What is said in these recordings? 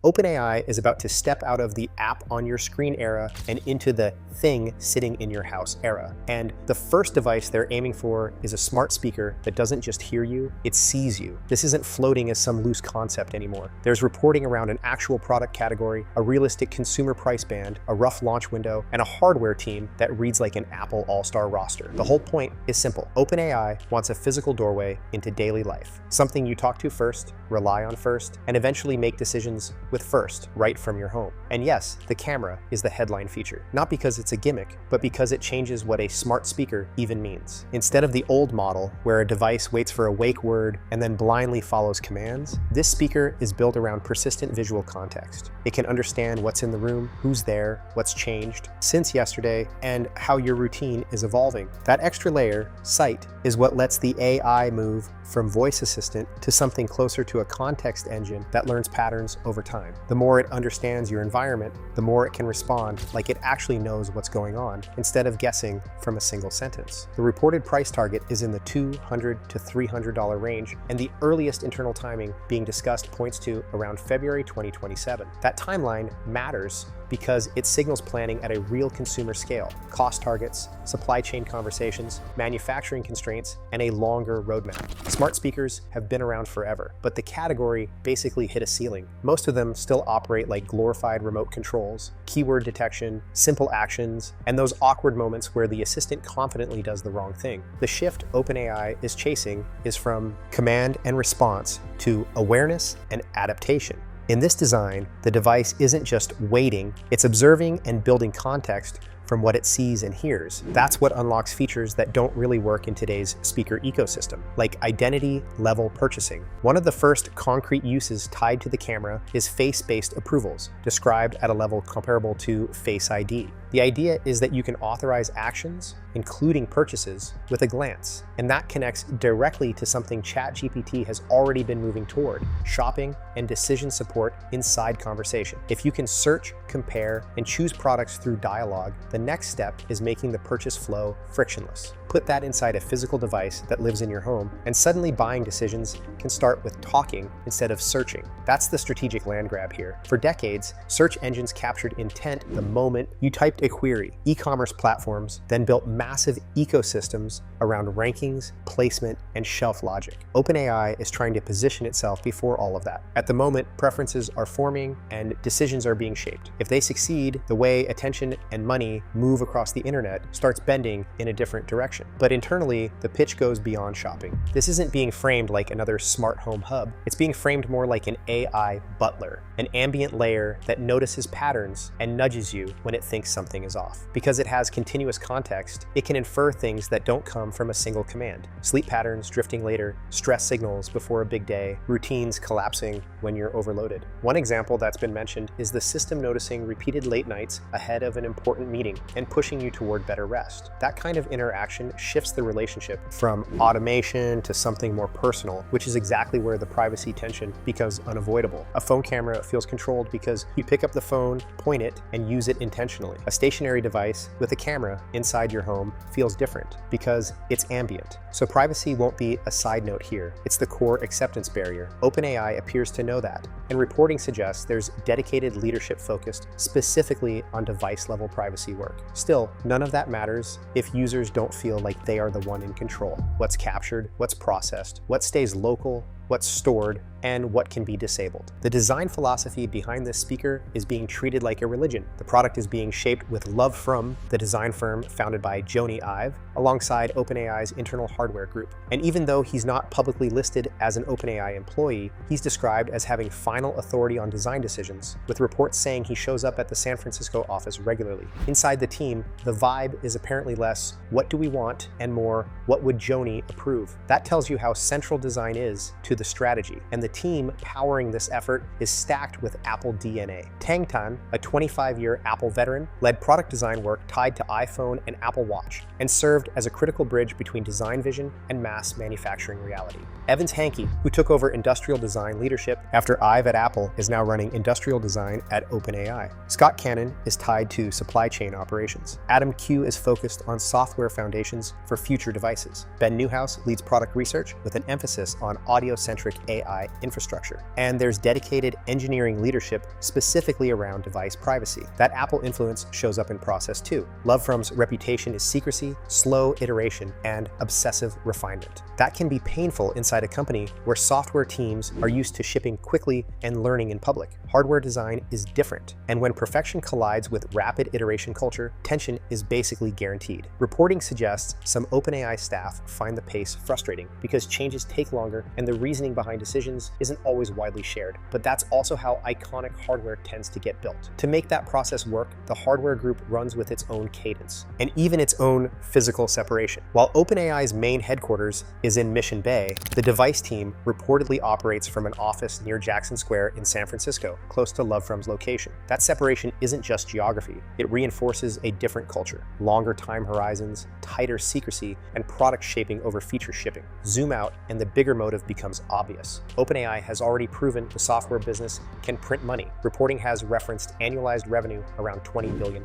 OpenAI is about to step out of the app on your screen era and into the thing sitting in your house era. And the first device they're aiming for is a smart speaker that doesn't just hear you, it sees you. This isn't floating as some loose concept anymore. There's reporting around an actual product category, a realistic consumer price band, a rough launch window, and a hardware team that reads like an Apple all-star roster. The whole point is simple. OpenAI wants a physical doorway into daily life, something you talk to first, rely on first, and eventually make decisions with first, right from your home. And yes, the camera is the headline feature, not because it's a gimmick, but because it changes what a smart speaker even means. Instead of the old model, where a device waits for a wake word and then blindly follows commands, this speaker is built around persistent visual context. It can understand what's in the room, who's there, what's changed since yesterday, and how your routine is evolving. That extra layer, sight, is what lets the AI move from voice assistant to something closer to a context engine that learns patterns over time. The more it understands your environment, the more it can respond like it actually knows what's going on, instead of guessing from a single sentence. The reported price target is in the $200 to $300 range, and the earliest internal timing being discussed points to around February 2027. That timeline matters because it signals planning at a real consumer scale, cost targets, supply chain conversations, manufacturing constraints, and a longer roadmap. Smart speakers have been around forever, but the category basically hit a ceiling. Most of them still operate like glorified remote controls, keyword detection, simple actions, and those awkward moments where the assistant confidently does the wrong thing. The shift OpenAI is chasing is from command and response to awareness and adaptation. In this design, the device isn't just waiting, it's observing and building context from what it sees and hears. That's what unlocks features that don't really work in today's speaker ecosystem, like identity-level purchasing. One of the first concrete uses tied to the camera is face-based approvals, described at a level comparable to Face ID. The idea is that you can authorize actions, including purchases, with a glance, and that connects directly to something ChatGPT has already been moving toward: shopping and decision support inside conversation. If you can search, compare, and choose products through dialogue, the next step is making the purchase flow frictionless. Put that inside a physical device that lives in your home, and suddenly buying decisions can start with talking instead of searching. That's the strategic land grab here. For decades, search engines captured intent the moment you typed a query. E-commerce platforms then built massive ecosystems around rankings, placement, and shelf logic. OpenAI is trying to position itself before all of that. At the moment, preferences are forming and decisions are being shaped. If they succeed, the way attention and money move across the internet starts bending in a different direction. But internally, the pitch goes beyond shopping. This isn't being framed like another smart home hub. It's being framed more like an AI butler, an ambient layer that notices patterns and nudges you when it thinks something is off. Because it has continuous context, it can infer things that don't come from a single command. Sleep patterns drifting later, stress signals before a big day, routines collapsing when you're overloaded. One example that's been mentioned is the system noticing repeated late nights ahead of an important meeting and pushing you toward better rest. That kind of interaction shifts the relationship from automation to something more personal, which is exactly where the privacy tension becomes unavoidable. A phone camera feels controlled because you pick up the phone, point it, and use it intentionally. A stationary device with a camera inside your home feels different because it's ambient. So privacy won't be a side note here. It's the core acceptance barrier. OpenAI appears to know that, and reporting suggests there's dedicated leadership focused specifically on device-level privacy work. Still, none of that matters if users don't feel like they are the one in control. What's captured, what's processed, what stays local, what's stored, and what can be disabled. The design philosophy behind this speaker is being treated like a religion. The product is being shaped with LoveFrom, the design firm founded by Jony Ive, alongside OpenAI's internal hardware group. And even though he's not publicly listed as an OpenAI employee, he's described as having final authority on design decisions, with reports saying he shows up at the San Francisco office regularly. Inside the team, the vibe is apparently less, what do we want, and more, what would Jony approve? That tells you how central design is to the strategy, and the team powering this effort is stacked with Apple DNA. Tang Tan, a 25-year Apple veteran, led product design work tied to iPhone and Apple Watch, and served as a critical bridge between design vision and mass manufacturing reality. Evans Hankey, who took over industrial design leadership after Ive at Apple, is now running industrial design at OpenAI. Scott Cannon is tied to supply chain operations. Adam Q is focused on software foundations for future devices. Ben Newhouse leads product research with an emphasis on audio-centric AI infrastructure. And there's dedicated engineering leadership specifically around device privacy. That Apple influence shows up in process too. LoveFrom's reputation is secrecy, slow iteration, and obsessive refinement. That can be painful inside a company where software teams are used to shipping quickly and learning in public. Hardware design is different, and when perfection collides with rapid iteration culture, tension is basically guaranteed. Reporting suggests some OpenAI staff find the pace frustrating because changes take longer and the reasoning behind decisions isn't always widely shared. But that's also how iconic hardware tends to get built. To make that process work, the hardware group runs with its own cadence and even its own physical separation. While OpenAI's main headquarters is in Mission Bay, the device team reportedly operates from an office near Jackson Square in San Francisco, close to LoveFrom's location. That separation isn't just geography, it reinforces a different culture, longer time horizons, tighter secrecy, and product shaping over feature shipping. Zoom out and the bigger motive becomes obvious. OpenAI has already proven the software business can print money. Reporting has referenced annualized revenue around $20 billion.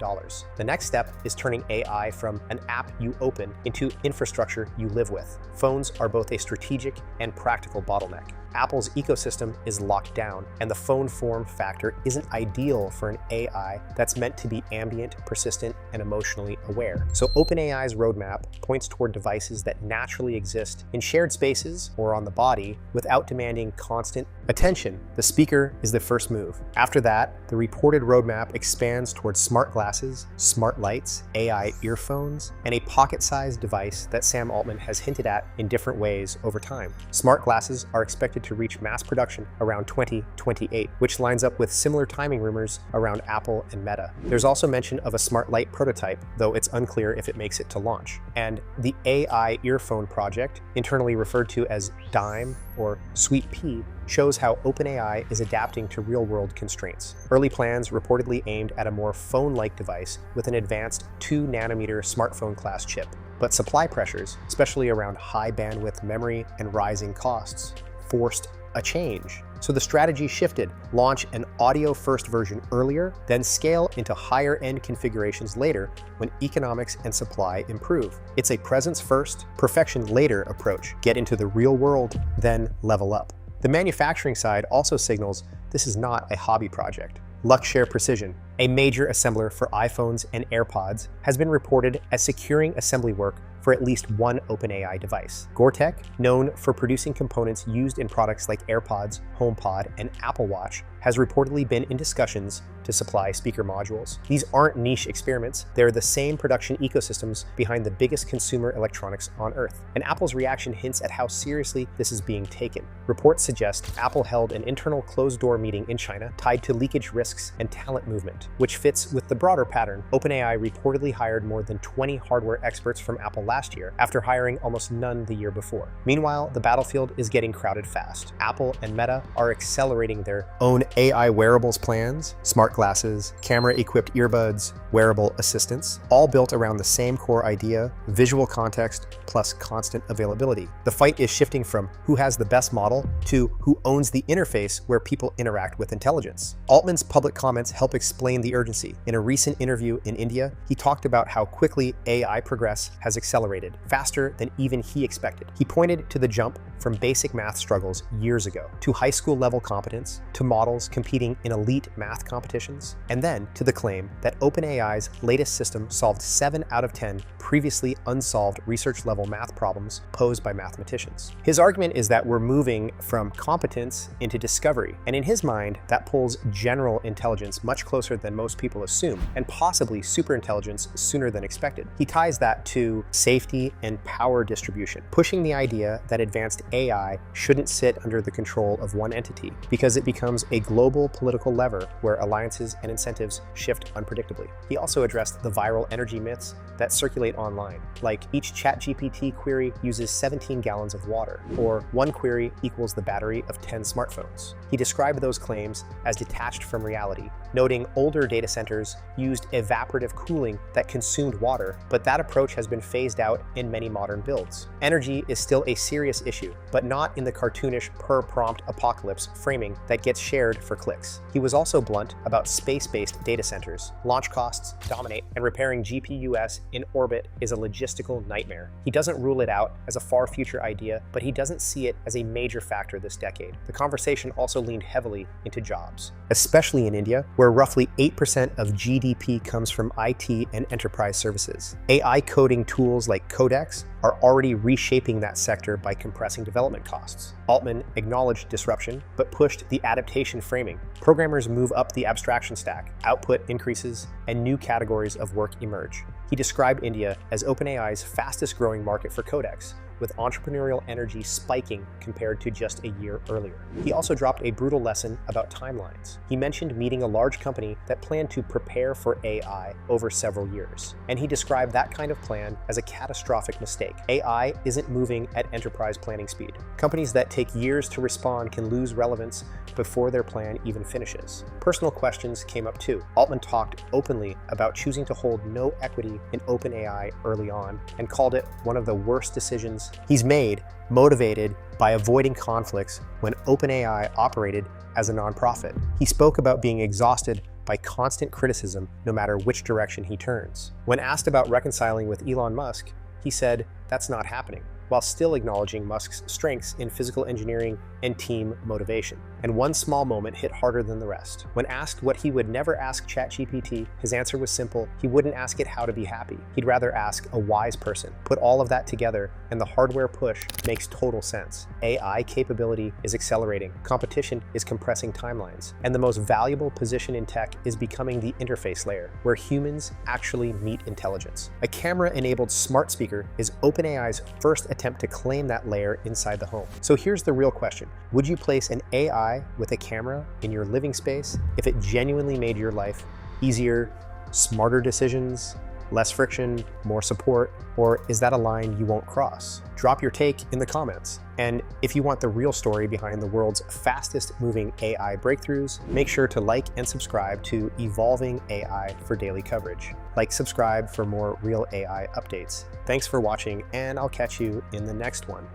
The next step is turning AI from an app you open into infrastructure you live with. Phones are both a strategic and practical bottleneck. Apple's ecosystem is locked down, and the phone form factor isn't ideal for an AI that's meant to be ambient, persistent, and emotionally aware. So OpenAI's roadmap points toward devices that naturally exist in shared spaces or on the body without demanding constant attention. The speaker is the first move. After that, the reported roadmap expands towards smart glasses, smart lights, AI earphones, and a pocket-sized device that Sam Altman has hinted at in different ways over time. Smart glasses are expected to reach mass production around 2028, which lines up with similar timing rumors around Apple and Meta. There's also mention of a smart light prototype, though it's unclear if it makes it to launch. And the AI earphone project, internally referred to as DIME or Sweet Pea, shows how OpenAI is adapting to real-world constraints. Early plans reportedly aimed at a more phone-like device with an advanced 2-nanometer smartphone-class chip. But supply pressures, especially around high bandwidth memory and rising costs, forced a change. So the strategy shifted: launch an audio-first version earlier, then scale into higher-end configurations later when economics and supply improve. It's a presence-first, perfection-later approach. Get into the real world, then level up. The manufacturing side also signals this is not a hobby project. Luxshare Precision, a major assembler for iPhones and AirPods, has been reported as securing assembly work for at least one OpenAI device. Goertek, known for producing components used in products like AirPods, HomePod, and Apple Watch, has reportedly been in discussions to supply speaker modules. These aren't niche experiments, they're the same production ecosystems behind the biggest consumer electronics on Earth. And Apple's reaction hints at how seriously this is being taken. Reports suggest Apple held an internal closed-door meeting in China tied to leakage risks and talent movement, which fits with the broader pattern. OpenAI reportedly hired more than 20 hardware experts from Apple last year, after hiring almost none the year before. Meanwhile, the battlefield is getting crowded fast. Apple and Meta are accelerating their own AI wearables plans: smart glasses, camera-equipped earbuds, wearable assistants, all built around the same core idea: visual context plus constant availability. The fight is shifting from who has the best model to who owns the interface where people interact with intelligence. Altman's public comments help explain the urgency. In a recent interview in India, he talked about how quickly AI progress has accelerated, faster than even he expected. He pointed to the jump from basic math struggles years ago to high school level competence, to models competing in elite math competitions, and then to the claim that OpenAI's latest system solved 7 out of 10 previously unsolved research level math problems posed by mathematicians. His argument is that we're moving from competence into discovery, and in his mind, that pulls general intelligence much closer than most people assume, and possibly superintelligence sooner than expected. He ties that to safety and power distribution, pushing the idea that advanced AI shouldn't sit under the control of one entity because it becomes a global political lever where alliances and incentives shift unpredictably. He also addressed the viral energy myths that circulate online, like each ChatGPT query uses 17 gallons of water, or one query equals the battery of 10 smartphones. He described those claims as detached from reality, noting older data centers used evaporative cooling that consumed water, but that approach has been phased out in many modern builds. Energy is still a serious issue, but not in the cartoonish per-prompt apocalypse framing that gets shared for clicks. He was also blunt about space-based data centers. Launch costs dominate, and repairing GPUs in orbit is a logistical nightmare. He doesn't rule it out as a far future idea, but he doesn't see it as a major factor this decade. The conversation also leaned heavily into jobs, especially in India, where roughly 8% of GDP comes from IT and enterprise services. AI coding tools like Codex are already reshaping that sector by compressing development costs. Altman acknowledged disruption, but pushed the adaptation framing. Programmers move up the abstraction stack, output increases, and new categories of work emerge. He described India as OpenAI's fastest growing market for Codex, with entrepreneurial energy spiking compared to just a year earlier. He also dropped a brutal lesson about timelines. He mentioned meeting a large company that planned to prepare for AI over several years, and he described that kind of plan as a catastrophic mistake. AI isn't moving at enterprise planning speed. Companies that take years to respond can lose relevance before their plan even finishes. Personal questions came up too. Altman talked openly about choosing to hold no equity in OpenAI early on, and called it one of the worst decisions he's made, motivated by avoiding conflicts when OpenAI operated as a nonprofit. He spoke about being exhausted by constant criticism no matter which direction he turns. When asked about reconciling with Elon Musk, he said that's not happening, while still acknowledging Musk's strengths in physical engineering and team motivation. And one small moment hit harder than the rest. When asked what he would never ask ChatGPT, his answer was simple. He wouldn't ask it how to be happy. He'd rather ask a wise person. Put all of that together, and the hardware push makes total sense. AI capability is accelerating, competition is compressing timelines, and the most valuable position in tech is becoming the interface layer, where humans actually meet intelligence. A camera-enabled smart speaker is OpenAI's first attempt to claim that layer inside the home. So here's the real question. Would you place an AI with a camera in your living space if it genuinely made your life easier, smarter decisions, less friction, more support, or is that a line you won't cross? Drop your take in the comments. And if you want the real story behind the world's fastest moving AI breakthroughs, make sure to like and subscribe to Evolving AI for daily coverage. Like, subscribe for more real AI updates. Thanks for watching, and I'll catch you in the next one.